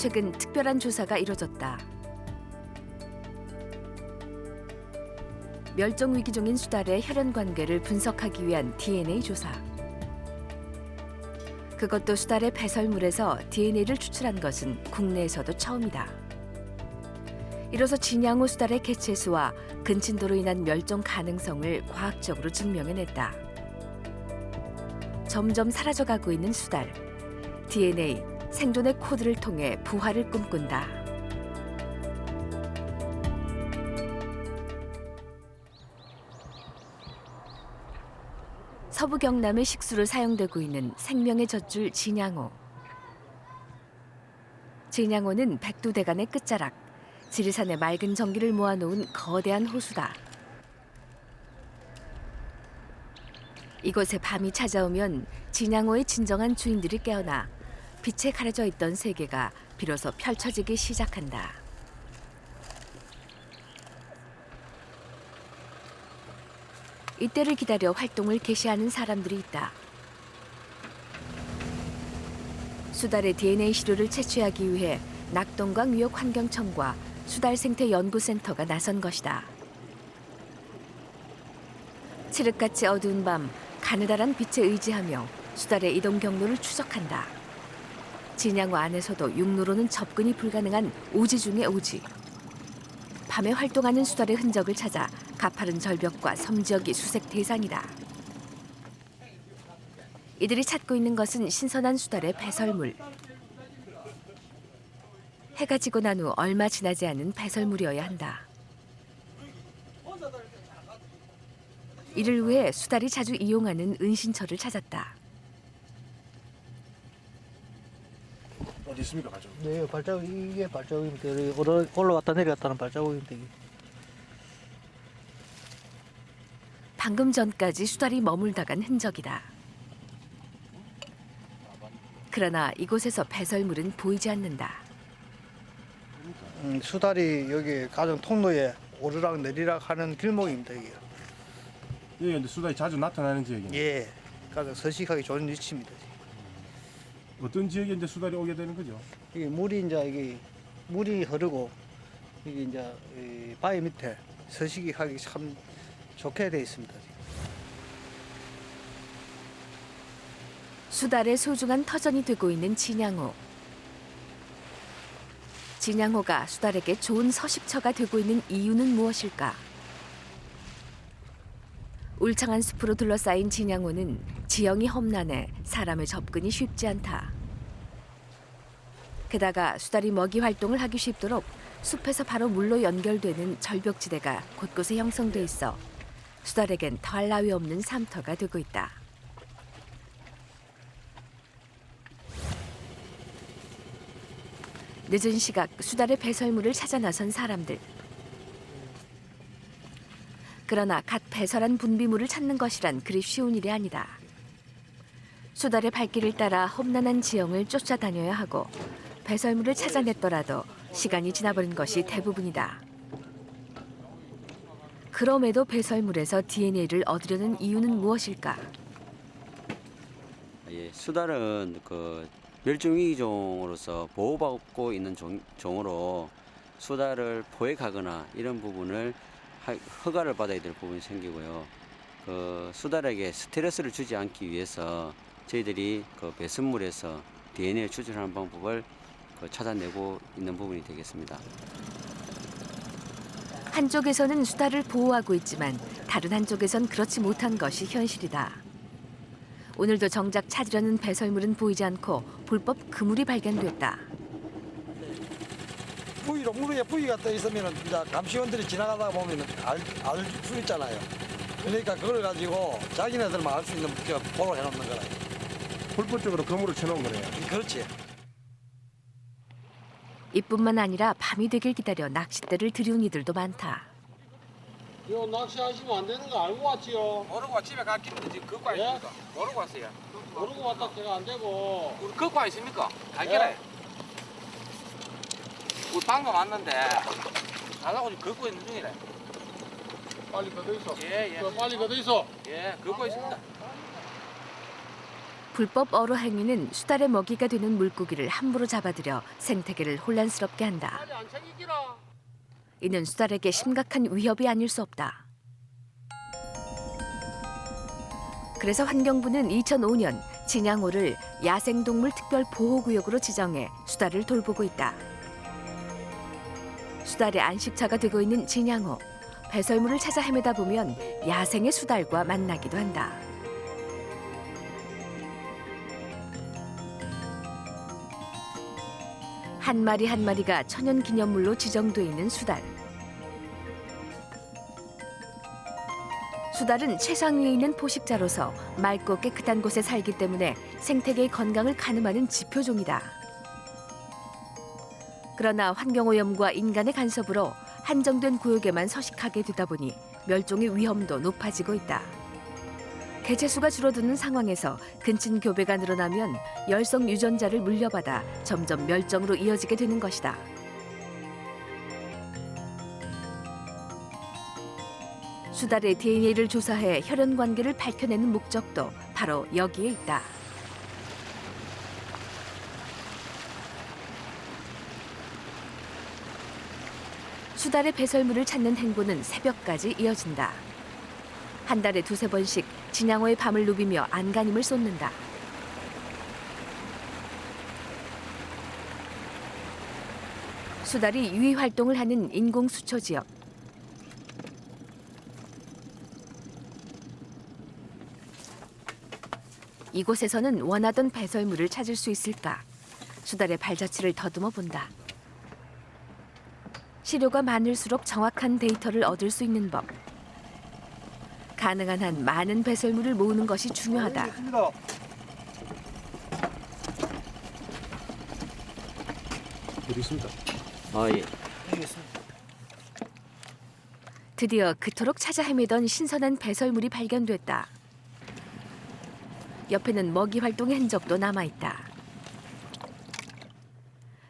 최근 특별한 조사가 이뤄졌다. 멸종 위기 중인 수달의 혈연 관계를 분석하기 위한 DNA 조사. 그것도 수달의 배설물에서 DNA를 추출한 것은 국내에서도 처음이다. 이로써 진양호 수달의 개체수와 근친도로 인한 멸종 가능성을 과학적으로 증명해냈다. 점점 사라져가고 있는 수달. DNA, 생존의 코드를 통해 부활을 꿈꾼다. 서부 경남의 식수로 사용되고 있는 생명의 젖줄 진양호. 진양호는 백두대간의 끝자락, 지리산의 맑은 전기를 모아놓은 거대한 호수다. 이곳에 밤이 찾아오면 진양호의 진정한 주인들이 깨어나 빛에 가려져 있던 세계가 비로소 펼쳐지기 시작한다. 이때를 기다려 활동을 개시하는 사람들이 있다. 수달의 DNA 시료를 채취하기 위해 낙동강 위협환경청과 수달생태연구센터가 나선 것이다. 칠흑같이 어두운 밤, 가느다란 빛에 의지하며 수달의 이동 경로를 추적한다. 진양호 안에서도 육로로는 접근이 불가능한 오지 중의 오지. 밤에 활동하는 수달의 흔적을 찾아 가파른 절벽과 섬지역이 수색 대상이다. 이들이 찾고 있는 것은 신선한 수달의 배설물. 해가 지고 난 후 얼마 지나지 않은 배설물이어야 한다. 이를 위해 수달이 자주 이용하는 은신처를 찾았다. 어디 있습니까, 가족? 네, 발자국 이게 발자국입니다. 올라갔다 내려갔다는 발자국인데. 방금 전까지 수달이 머물다간 흔적이다. 그러나 이곳에서 배설물은 보이지 않는다. 수달이 여기 가정 통로에 오르락 내리락 하는 길목입니다. 이게. 예, 근데 수달이 자주 나타나는 지역이네. 예, 가장 서식하기 좋은 위치입니다. 어떤 지역에 이제 수달이 오게 되는 거죠? 이게 물이 흐르고 이게 이제 이 바위 밑에 서식이 하기 참 좋게 돼 있습니다. 수달의 소중한 터전이 되고 있는 진양호. 진양호가 수달에게 좋은 서식처가 되고 있는 이유는 무엇일까? 울창한 숲으로 둘러싸인 진양호는 지형이 험난해 사람의 접근이 쉽지 않다. 게다가 수달이 먹이 활동을 하기 쉽도록 숲에서 바로 물로 연결되는 절벽지대가 곳곳에 형성돼 있어 수달에겐 더할 나위 없는 삶터가 되고 있다. 늦은 시각 수달의 배설물을 찾아 나선 사람들. 그러나 갓 배설한 분비물을 찾는 것이란 그리 쉬운 일이 아니다. 수달의 발길을 따라 험난한 지형을 쫓아다녀야 하고 배설물을 찾아냈더라도 시간이 지나버린 것이 대부분이다. 그럼에도 배설물에서 DNA를 얻으려는 이유는 무엇일까? 예, 수달은 멸종위기종으로서 보호받고 있는 종으로 수달을 포획하거나 이런 부분을 허가를 받아야 될 부분이 생기고요. 수달에게 스트레스를 주지 않기 위해서 저희들이 배설물에서 DNA를 추출하는 방법을 찾아내고 있는 부분이 되겠습니다. 한쪽에서는 수달을 보호하고 있지만 다른 한쪽에선 그렇지 못한 것이 현실이다. 오늘도 정작 찾으려는 배설물은 보이지 않고 불법 그물이 발견됐다. 물에 부위가 떠 있으면 이제 감시원들이 지나가다 보면 알 수 있잖아요. 그러니까 그걸 가지고 자기네들만 알 수 있는 보호를 해놓는 거라. 불법적으로 그물을 쳐놓은 거네요. 그렇지. 이뿐만 아니라 밤이 되길 기다려 낚싯대를 들이운 이들도 많다. 요 낚시하시면 안 되는 거 알고 왔지요? 모르고 집에 갔길래 지금 걷고 있습니까? 모르고 왔어요. 모르고 왔다 제가 안 되고. 우리 걷고 와 있습니까? 갈게래. 우리 방금 왔는데 안 하고 지금 걷고 있는 중이래. 빨리 걷어 있어. 예. 빨리 걷어 있어. 예, 걷고 있습니다. 불법 어로 행위는 수달의 먹이가 되는 물고기를 함부로 잡아들여 생태계를 혼란스럽게 한다. 빨리 안 챙기기라. 이는 수달에게 심각한 위협이 아닐 수 없다. 그래서 환경부는 2005년 진양호를 야생동물 특별보호구역으로 지정해 수달을 돌보고 있다. 수달의 안식처가 되고 있는 진양호. 배설물을 찾아 헤매다 보면 야생의 수달과 만나기도 한다. 한 마리 한 마리가 천연기념물로 지정돼 있는 수달. 수달은 최상위에 있는 포식자로서 맑고 깨끗한 곳에 살기 때문에 생태계의 건강을 가늠하는 지표종이다. 그러나 환경오염과 인간의 간섭으로 한정된 구역에만 서식하게 되다 보니 멸종의 위험도 높아지고 있다. 개체수가 줄어드는 상황에서 근친 교배가 늘어나면 열성 유전자를 물려받아 점점 멸종으로 이어지게 되는 것이다. 수달의 DNA를 조사해 혈연 관계를 밝혀내는 목적도 바로 여기에 있다. 수달의 배설물을 찾는 행보는 새벽까지 이어진다. 한 달에 2~3번씩 진양호의 밤을 누비며 안간힘을 쏟는다. 수달이 유의 활동을 하는 인공 수초 지역. 이곳에서는 원하던 배설물을 찾을 수 있을까? 수달의 발자취를 더듬어 본다. 시료가 많을수록 정확한 데이터를 얻을 수 있는 법. 가능한 한 많은 배설물을 모으는 것이 중요하다. 어디 있습니다. 아, 예. 드디어 그토록 찾아 헤매던 신선한 배설물이 발견됐다. 옆에는 먹이 활동의 흔적도 남아있다.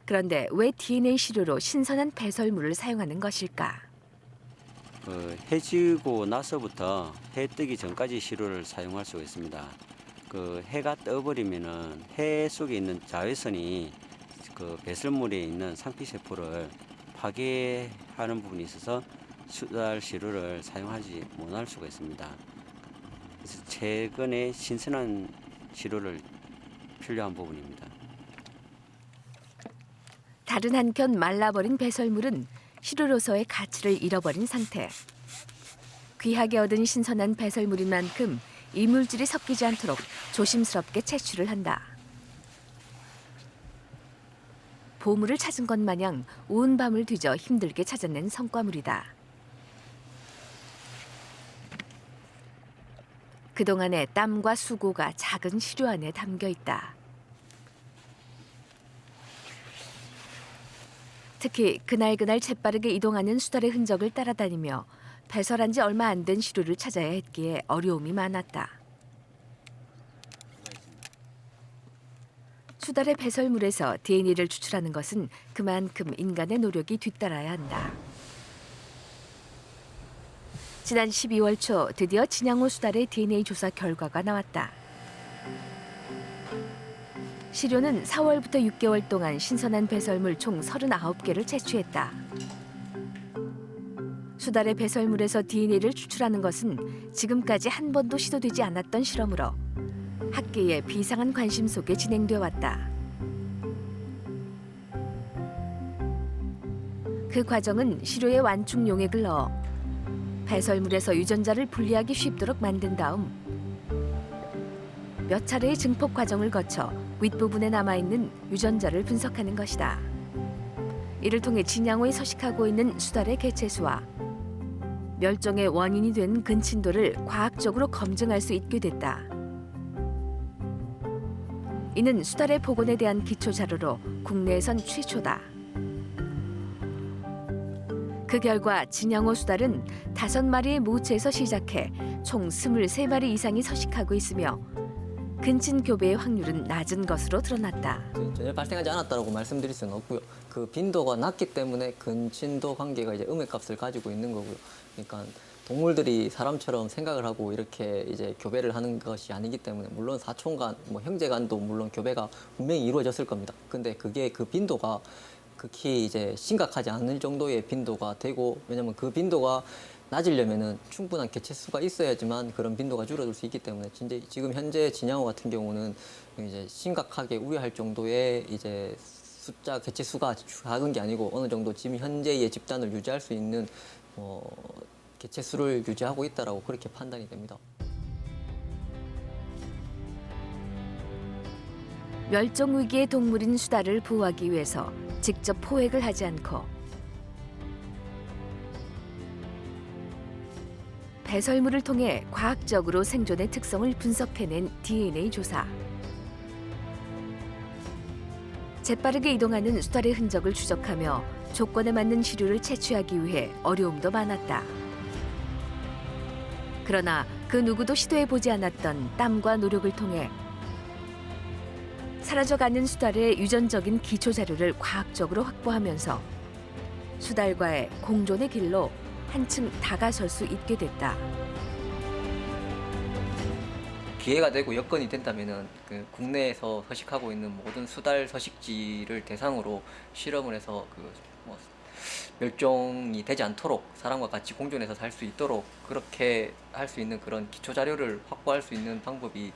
그런데 왜 DNA 시료로 신선한 배설물을 사용하는 것일까? 해지고 나서부터 해 뜨기 전까지 시료를 사용할 수가 있습니다. 해가 떠버리면은 해 속에 있는 자외선이 배설물에 있는 상피세포를 파괴하는 부분이 있어서 수달 시료를 사용하지 못할 수가 있습니다. 그래서 최근에 신선한 시료를 필요한 부분입니다. 다른 한켠 말라버린 배설물은 시료로서의 가치를 잃어버린 상태. 귀하게 얻은 신선한 배설물인 만큼 이물질이 섞이지 않도록 조심스럽게 채취를 한다. 보물을 찾은 것 마냥 온 밤을 뒤져 힘들게 찾아낸 성과물이다. 그동안의 땀과 수고가 작은 시료 안에 담겨 있다. 특히 그날그날 재빠르게 이동하는 수달의 흔적을 따라다니며 배설한 지 얼마 안 된 시료를 찾아야 했기에 어려움이 많았다. 수달의 배설물에서 DNA를 추출하는 것은 그만큼 인간의 노력이 뒤따라야 한다. 지난 12월 초 드디어 진양호 수달의 DNA 조사 결과가 나왔다. 시료는 4월부터 6개월 동안 신선한 배설물 총 39개를 채취했다. 수달의 배설물에서 DNA를 추출하는 것은 지금까지 한 번도 시도되지 않았던 실험으로 학계의 비상한 관심 속에 진행되어 왔다. 그 과정은 시료에 완충 용액을 넣어 배설물에서 유전자를 분리하기 쉽도록 만든 다음 몇 차례의 증폭 과정을 거쳐 윗부분에 남아있는 유전자를 분석하는 것이다. 이를 통해 진양호에 서식하고 있는 수달의 개체수와 멸종의 원인이 된 근친도를 과학적으로 검증할 수 있게 됐다. 이는 수달의 복원에 대한 기초 자료로 국내에선 최초다. 그 결과 진양호 수달은 5마리의 모체에서 시작해 총 23마리 이상이 서식하고 있으며 근친 교배의 확률은 낮은 것으로 드러났다. 전혀 발생하지 않았다고 말씀드릴 수는 없고요. 그 빈도가 낮기 때문에 근친도 관계가 이제 음의 값을 가지고 있는 거고요. 그러니까 동물들이 사람처럼 생각을 하고 이렇게 이제 교배를 하는 것이 아니기 때문에 물론 사촌간, 뭐 형제간도 물론 교배가 분명히 이루어졌을 겁니다. 근데 그게 그 빈도가 극히 이제 심각하지 않을 정도의 빈도가 되고 왜냐면 그 빈도가 낮으려면은 충분한 개체수가 있어야지만 그런 빈도가 줄어들 수 있기 때문에 진짜 지금 현재 진양어 같은 경우는 이제 심각하게 우려할 정도의 이제 숫자 개체수가 작은 게 아니고 어느 정도 지금 현재의 집단을 유지할 수 있는 개체수를 유지하고 있다라고 그렇게 판단이 됩니다. 멸종 위기의 동물인 수달을 보호하기 위해서 직접 포획을 하지 않고 배설물을 통해 과학적으로 생존의 특성을 분석해낸 DNA 조사. 재빠르게 이동하는 수달의 흔적을 추적하며 조건에 맞는 시류를 채취하기 위해 어려움도 많았다. 그러나 그 누구도 시도해보지 않았던 땀과 노력을 통해 사라져가는 수달의 유전적인 기초 자료를 과학적으로 확보하면서 수달과의 공존의 길로 한층 다가설 수 있게 됐다. 기회가 되고 여건이 된다면은 그 국내에서 서식하고 있는 모든 수달 서식지를 대상으로 실험을 해서 뭐 멸종이 되지 않도록 사람과 같이 공존해서 살 수 있도록 그렇게 할 수 있는 그런 기초 자료를 확보할 수 있는 방법이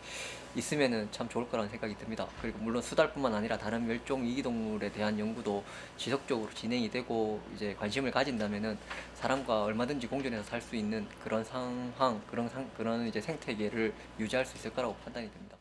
있으면은 참 좋을 거라는 생각이 듭니다. 그리고 물론 수달뿐만 아니라 다른 멸종 위기 동물에 대한 연구도 지속적으로 진행이 되고 이제 관심을 가진다면은 사람과 얼마든지 공존해서 살 수 있는 그런 상황, 그런 이제 생태계를 유지할 수 있을 거라고 판단이 됩니다.